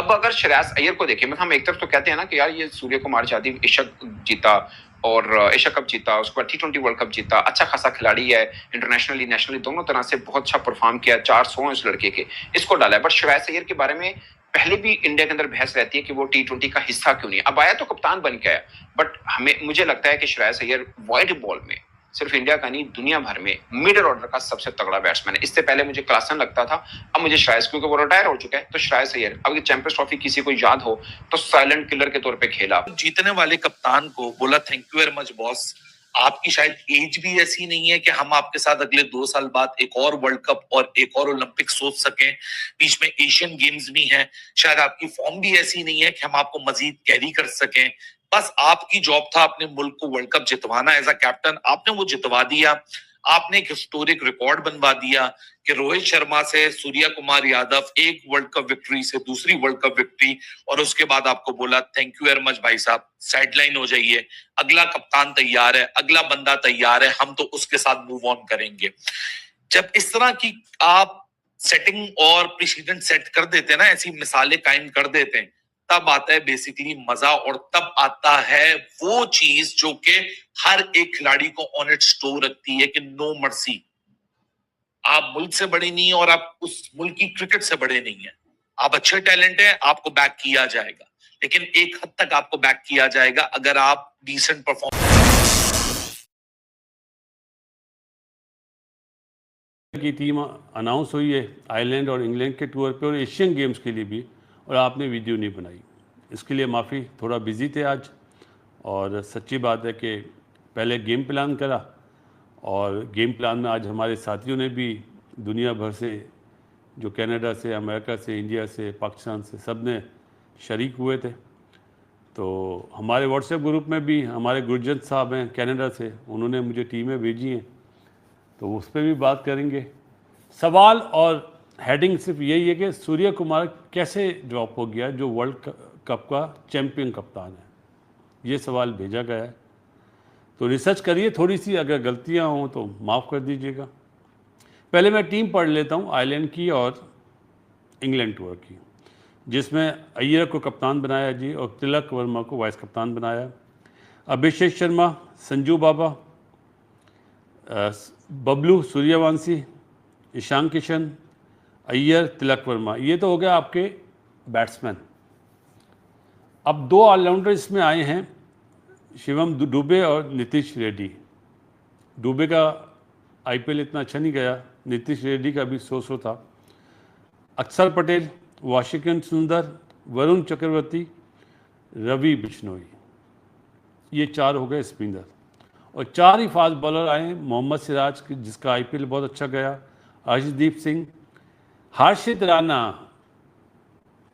अब अगर श्रेयस अय्यर को देखें, मतलब हम एक तरफ तो कहते हैं ना कि यार ये सूर्य कुमार यादव एशिया जीता और एशिया कप जीता, उसके बाद टी20 वर्ल्ड कप जीता, अच्छा खासा खिलाड़ी है, इंटरनेशनली नेशनली दोनों तरह से बहुत अच्छा परफॉर्म किया, 400 इस लड़के के, इसको डाला है। बट श्रेयस अय्यर के बारे में पहले भी इंडिया के अंदर बहस रहती है कि वो टी20 का हिस्सा क्यों नहीं। अब आया तो कप्तान बन के आया, बट मुझे लगता है कि श्रेयस अय्यर वाइड बॉल में सिर्फ इंडिया का नहीं दुनिया भर में मिडिल ऑर्डर का सबसे तगड़ा बैट्समैन है। इससे पहले मुझे क्लासन लगता था, अब मुझे श्रेयस, क्योंकि वो रिटायर हो चुका है, तो श्रेयस अय्यर। अब चैंपियंस ट्रॉफी किसी को याद हो तो साइलेंट किलर के तौर पे खेला। जीतने वाले कप्तान को बोला thank you very much boss, आपकी शायद एज भी ऐसी नहीं है कि हम आपके साथ अगले 2 साल बाद एक और वर्ल्ड कप और एक और ओलंपिक सोच सकें, बीच में एशियन गेम्स भी हैं, शायद आपकी फॉर्म भी ऐसी नहीं है कि हम आपको मजीद कैरी कर सकें। बस आपकी जॉब था अपने मुल्क को वर्ल्ड कप जितवाना। एज अ कैप्टन आपने वो जितवा दिया। आपने एक हिस्टोरिक रिकॉर्ड बनवा दिया कि रोहित शर्मा से सूर्य कुमार यादव एक वर्ल्ड कप विक्ट्री से दूसरी वर्ल्ड कप विक्ट्री, और उसके बाद आपको बोला थैंक यू वेरी मच भाई साहब, साइडलाइन हो जाइए, अगला कप्तान तैयार है, अगला बंदा तैयार है, हम तो उसके साथ मूव ऑन करेंगे। जब इस तरह की आप सेटिंग और प्रेसिडेंट सेट कर देते हैं ना, ऐसी मिसालें कायम कर देते हैं, तब आता है बेसिकली मजा, और तब आता है वो चीज जो कि हर एक खिलाड़ी को ऑन इट स्टोर रखती है कि नो मर्सी। आप मुल्क से बड़े नहीं है और आप उस मुल्क की क्रिकेट से बड़े नहीं है। आप अच्छे टैलेंट है, आपको बैक किया जाएगा, लेकिन एक हद तक आपको बैक किया जाएगा अगर आप डिसेंट परफॉर्म की टीम अनाउंस हुई है आयरलैंड और इंग्लैंड के टूर पे और एशियन गेम्स के लिए भी, और आपने वीडियो नहीं बनाई, इसके लिए माफ़ी। थोड़ा बिजी थे आज, और सच्ची बात है कि पहले गेम प्लान करा, और गेम प्लान में आज हमारे साथियों ने भी दुनिया भर से, जो कनाडा से, अमेरिका से, इंडिया से, पाकिस्तान से, सब ने शरीक हुए थे। तो हमारे व्हाट्सएप ग्रुप में भी हमारे गुरजंत साहब हैं कनाडा से, उन्होंने मुझे टीमें भेजी हैं, तो उस पर भी बात करेंगे। सवाल और हेडिंग सिर्फ यही है कि सूर्य कुमार कैसे ड्रॉप हो गया जो वर्ल्ड कप का चैंपियन कप्तान है, ये सवाल भेजा गया है। तो रिसर्च करिए थोड़ी सी, अगर गलतियां हों तो माफ़ कर दीजिएगा। पहले मैं टीम पढ़ लेता हूं आयरलैंड की और इंग्लैंड टूर की, जिसमें अय्यर को कप्तान बनाया जी और तिलक वर्मा को वाइस कप्तान बनाया। अभिषेक शर्मा, संजू बाबा, बबलू सूर्यवंशी, ईशान किशन, अय्यर, तिलक वर्मा, ये तो हो गया आपके बैट्समैन। अब 2 ऑलराउंडर इसमें आए हैं, शिवम दुबे और नीतीश रेड्डी। दुबे का आईपीएल इतना अच्छा नहीं गया, नीतीश रेड्डी का भी सो था। अक्षर पटेल, वाशिंगटन सुंदर, वरुण चक्रवर्ती, रवि बिश्नोई, ये 4 हो गए स्पिनर। और 4 ही फास्ट बॉलर आए हैं, मोहम्मद सिराज जिसका आईपीएल बहुत अच्छा गया, अर्शदीप सिंह, हर्षित राणा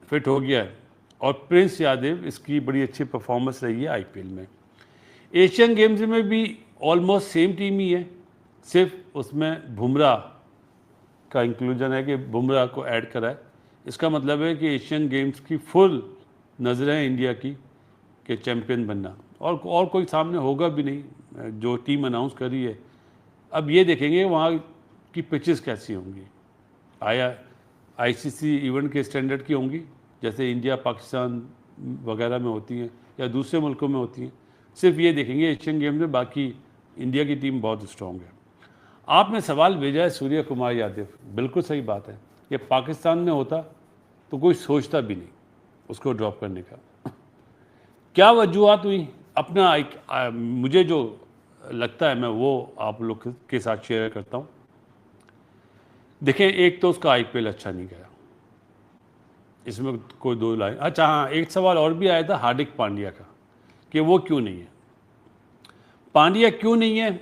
फिट हो गया है, और प्रिंस यादव, इसकी बड़ी अच्छी परफॉर्मेंस रही है आईपीएल में। एशियन गेम्स में भी ऑलमोस्ट सेम टीम ही है, सिर्फ उसमें बुमराह का इंक्लूजन है कि बुमराह को ऐड करा है। इसका मतलब है कि एशियन गेम्स की फुल नज़रें हैं इंडिया की कि चैंपियन बनना, और कोई सामने होगा भी नहीं। जो टीम अनाउंस करी है, अब ये देखेंगे वहाँ की पिचेस कैसी होंगी, आया आईसीसी इवेंट के स्टैंडर्ड की होंगी जैसे इंडिया पाकिस्तान वगैरह में होती हैं या दूसरे मुल्कों में होती हैं। सिर्फ ये देखेंगे एशियन गेम में, बाकी इंडिया की टीम बहुत स्ट्रॉन्ग है। आपने सवाल भेजा है सूर्य कुमार यादव, बिल्कुल सही बात है, ये पाकिस्तान में होता तो कोई सोचता भी नहीं उसको ड्रॉप करने का। क्या वजूहत हुई, अपना मुझे जो लगता है मैं वो आप लोग के साथ शेयर करता हूँ। देखें, एक तो उसका आईपीएल अच्छा नहीं गया, इसमें कोई 2 लाइन। अच्छा हाँ, एक सवाल और भी आया था हार्दिक पांड्या का कि वो क्यों नहीं है। पांड्या क्यों नहीं है,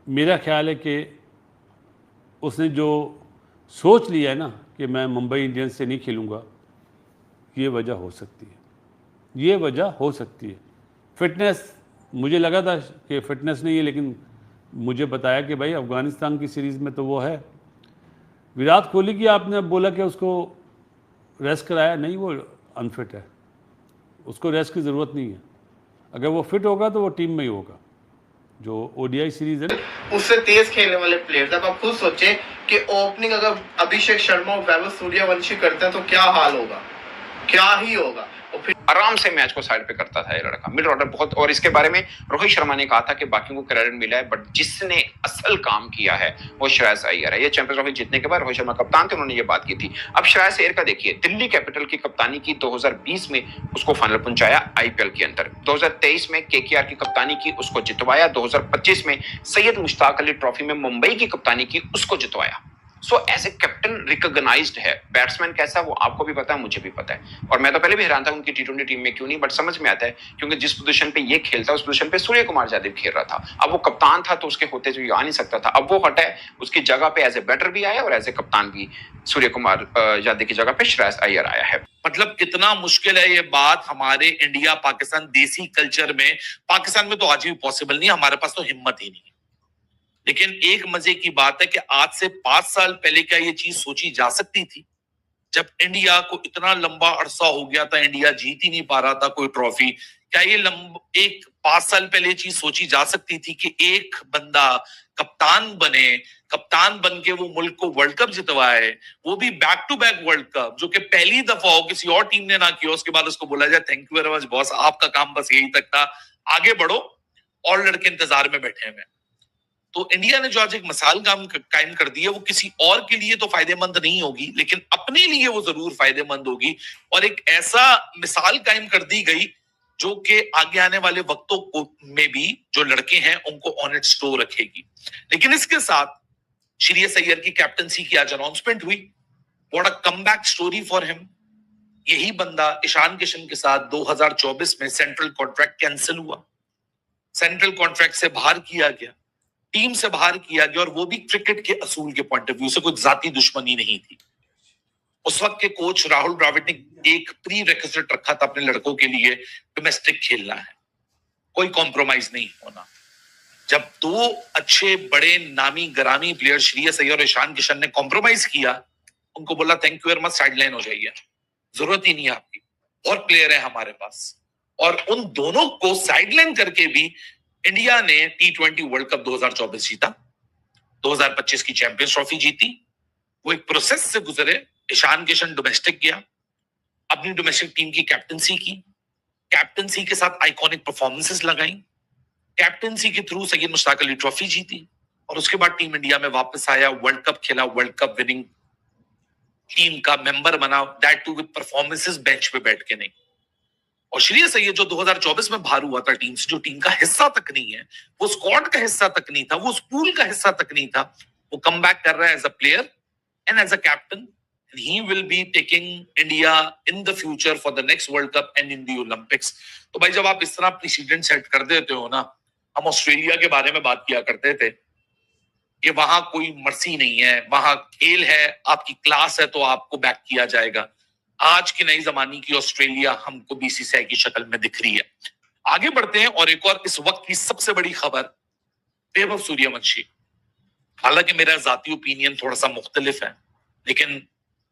मेरा ख्याल है कि उसने जो सोच लिया है ना कि मैं मुंबई इंडियंस से नहीं खेलूँगा, ये वजह हो सकती है, ये वजह हो सकती है। फिटनेस, मुझे लगा था कि फिटनेस नहीं है, लेकिन मुझे बताया कि भाई अफ़गानिस्तान की सीरीज़ में तो वो है। विराट कोहली की आपने बोला कि उसको रेस्ट कराया, नहीं, वो अनफिट है, उसको रेस्ट की ज़रूरत नहीं है। अगर वो फिट होगा तो वो टीम में ही होगा। जो ओडीआई सीरीज़ है उससे तेज खेलने वाले प्लेयर्स, अब आप खुद सोचें कि ओपनिंग अगर अभिषेक शर्मा और वैभव सूर्यवंशी करते हैं तो क्या हाल होगा। क्या ही होगा। और फिर आराम से मैच को साइड पे करता था ये लड़का, मिड ऑर्डर बहुत। और इसके बारे में रोहित शर्मा ने कहा था कि बाकियों को क्रेडिट मिला है, बट जिसने असल काम किया है वो श्रेयस अय्यर है। ये चैंपियंस ट्रॉफी जीतने के बाद रोहित शर्मा कप्तान थे, उन्होंने ये बात की थी। अब श्रेयस अय्यर का देखिए, दिल्ली कैपिटल की कप्तानी की 2020 में, उसको फाइनल पहुंचाया आईपीएल के अंदर। 2023 में केकेआर की कप्तानी की, उसको जितवाया। 2025 में सैयद मुश्ताक अली ट्रॉफी में मुंबई की कप्तानी की, उसको जितवाया। So as a captain recognised है। बैट्समैन कैसा वो आपको भी पता है, मुझे भी पता है। और मैं तो पहले भी हैरान था उनकी टी20 टीम में क्यों नहीं, बट समझ में आता है क्योंकि जिस पोजीशन पे ये खेलता है उस पोजीशन पे सूर्य कुमार यादव खेल रहा था। अब वो कप्तान था तो उसके होते हुए आ नहीं सकता था। अब वो हटा है, उसकी जगह पे एज ए बैटर भी आया और एज ए कप्तान भी सूर्य कुमार यादव की जगह पे श्रेयस अय्यर आया है। मतलब कितना मुश्किल है ये बात हमारे इंडिया पाकिस्तान देसी कल्चर में। पाकिस्तान में तो आज भी पॉसिबल नहीं, हमारे पास तो हिम्मत ही नहीं है। लेकिन एक मजे की बात है कि आज से 5 साल पहले क्या ये चीज सोची जा सकती थी? जब इंडिया को इतना लंबा अरसा हो गया था, इंडिया जीत ही नहीं पा रहा था कोई ट्रॉफी, क्या ये एक 5 साल पहले ये चीज सोची जा सकती थी कि एक बंदा कप्तान बने, कप्तान बन के वो मुल्क को वर्ल्ड कप जितवाए, वो भी back to back world cup, जो कि पहली दफा हो, किसी और टीम ने ना किया। उसके बाद उसको बोला जाए thank you very much boss, आपका काम बस यही तक था, आगे बढ़ो, और लड़के इंतजार में बैठे हुए। तो इंडिया ने जो आज एक मिसाल कायम कर दी है, वो किसी और के लिए तो फायदेमंद नहीं होगी, लेकिन अपने लिए वो जरूर फायदेमंद होगी। और एक ऐसा मिसाल कायम कर दी गई जो कि आगे आने वाले वक्तों को में भी जो लड़के हैं उनको ऑन इट स्टोर रखेगी। लेकिन इसके साथ श्रेयस अय्यर की कैप्टनसी की आज अनाउंसमेंट हुई। What a comeback story for him. यही बंदा ईशान किशन के साथ 2024 में सेंट्रल कॉन्ट्रैक्ट कैंसिल हुआ, सेंट्रल कॉन्ट्रैक्ट से बाहर किया गया, टीम से बाहर किया गया, और वो भी क्रिकेट के असूल के पॉइंट ऑफ व्यू से, कोई जाती दुश्मनी नहीं थी। उस वक्त के कोच राहुल द्रविड़ ने एक प्री रेक्विजिट रखा था अपने लड़कों के लिए, डोमेस्टिक खेलना है, कोई कॉम्प्रोमाइज नहीं होना। जब 2 अच्छे बड़े नामी गरामी प्लेयर श्रेयस अय्यर और ईशान किशन ने कॉम्प्रोमाइज किया, उनको बोला thank you very much, sideline हो जाइए, जरूरत ही नहीं है आपकी, और प्लेयर है हमारे पास। और उन दोनों को साइडलाइन करके भी इंडिया ने T20 वर्ल्ड कप 2024 जीता, 2025 की चैंपियंस ट्रॉफी जीती। वो एक प्रोसेस से गुजरे। ईशान किशन डोमेस्टिक गया, अपनी डोमेस्टिक टीम की कैप्टनसी की, कैप्टनसी के साथ आइकॉनिक परफॉर्मेंसेस लगाई, कैप्टनसी के थ्रू सैयद मुश्ताक अली ट्रॉफी जीती, और उसके बाद टीम इंडिया में वापस आया, वर्ल्ड कप खेला, वर्ल्ड कप विनिंग टीम का मेंबर बना, that too with performances, bench पे बैठ के नहीं। और श्रेयस अय्यर जो 2024 में बाहर हुआ था टीम से, जो टीम का हिस्सा तक नहीं है, वो स्क्वाड का हिस्सा तक नहीं था, वो उस पूल का हिस्सा तक नहीं था, वो कम बैक कर रहा है as a player and as a captain. He will be taking India in the future for the next World Cup and in the Olympics. तो भाई जब आप इस तरह प्रेसिडेंट सेट कर देते हो ना, हम ऑस्ट्रेलिया के बारे में बात किया करते थे कि वहां कोई मर्सी नहीं है, वहां खेल है, आपकी क्लास है तो आपको बैक किया जाएगा। आज की नई जमाने की ऑस्ट्रेलिया हमको बीसीसीआई की शक्ल में दिख रही है। आगे बढ़ते हैं, और एक और इस वक्त की सबसे बड़ी खबर, वैभव सूर्यवंशी। हालांकि मेरा जाती ओपिनियन थोड़ा सा मुख्तलिफ है, लेकिन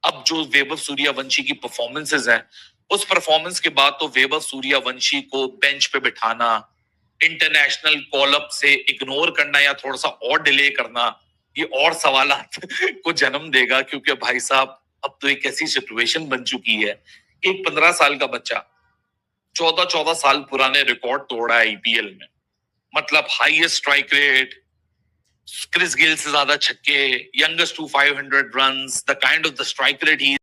अब जो वैभव सूर्यवंशी की परफॉर्मेंसेस हैं, उस परफॉर्मेंस के बाद तो वैभव सूर्यवंशी को बेंच पे बिठाना, इंटरनेशनल कॉल अप से इग्नोर करना या थोड़ा सा और डिले करना, ये और सवालात को जन्म देगा। क्योंकि भाई साहब अब तो एक ऐसी सिचुएशन बन चुकी है, एक 15 साल का बच्चा 14 साल पुराने रिकॉर्ड तोड़ा है आईपीएल में। मतलब highest strike rate, Chris Gayle से ज्यादा छक्के, youngest to 500 runs, the kind of the strike rate he